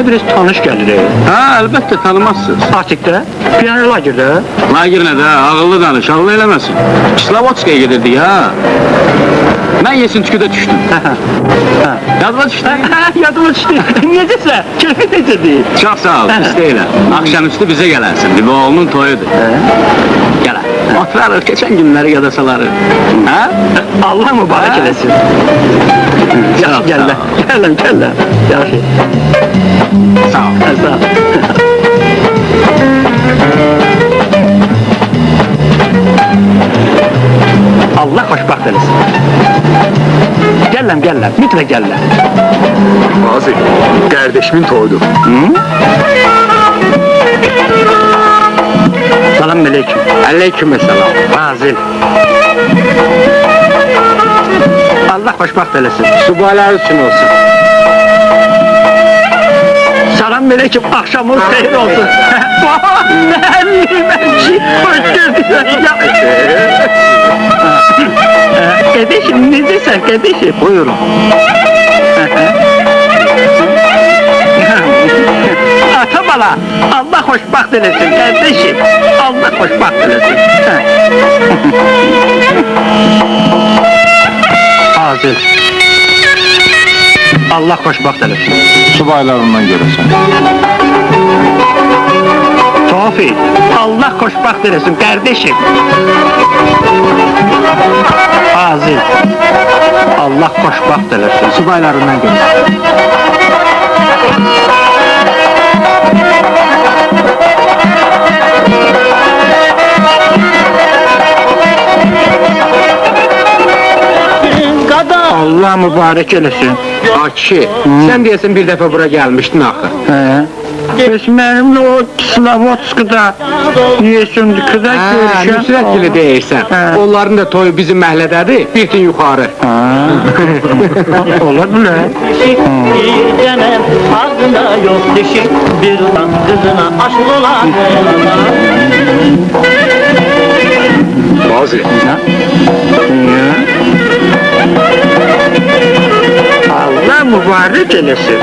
Mənə biraz tanış gəlir. Ha, əlbəttə tanımazsınız. Atikdə, piyano lagirdə. Lagir nə də, ağıllı danış, ağıllı eləməsin. Kislovodskaya gedirdi ya. Mən Yesinçkidə düşdüm. Yadıma düşdü. Yadıma düşdü. Necəsə, keyfi necədir? Çox sağ ol, pis deyiləm. Akşamüstü bizə gələrsin, bir oğlunun toyudur. Gələr. Oturarıq, keçən günləri yada salarıq. Ha? Allah mübarək eləsin. Yaxşı, gəllər. Gəllər. Yaxşı. Sağ ol. Sağ ol. Allah xoşbaxt eləsin. Gəllər, mütləq gəllər. Fazil, kardeşimin toydu. Salam aleyküm. Aleykümselam. Fazil. Allah xoşbaxt eləsin. Subaylar üçün olsun. Salam aleyküm, axşamınız xeyir olsun. Hoş gördük. Kardeşim, necəsən kardeşim? Buyurun. Ata bala, Allah xoşbaxt eləsin kardeşim. Allah xoşbaxt eləsin. Fazil. Allah xoşbaxt eləsin. Subaylarından görürsen. Tofi, Allah xoşbaxt eləsin kardeşim. Fazil. Allah xoşbaxt eləsin. Subaylarından görürsen. Allah mübarək eləsin. Kişi, sen diyesin bir defa bura gelmiştin axı. Biz mənimlə o Kislovodskada, Yesinçkidə görüşəm. Nüsrət gibi deyirsən. Onların da toyu bizim məhllədədir, bir gün yuxarı. Ola bilər. Diyeceğim ardında yok dişi bir lan kızına aşık olan. Fazil, Allah mübarək eləsin.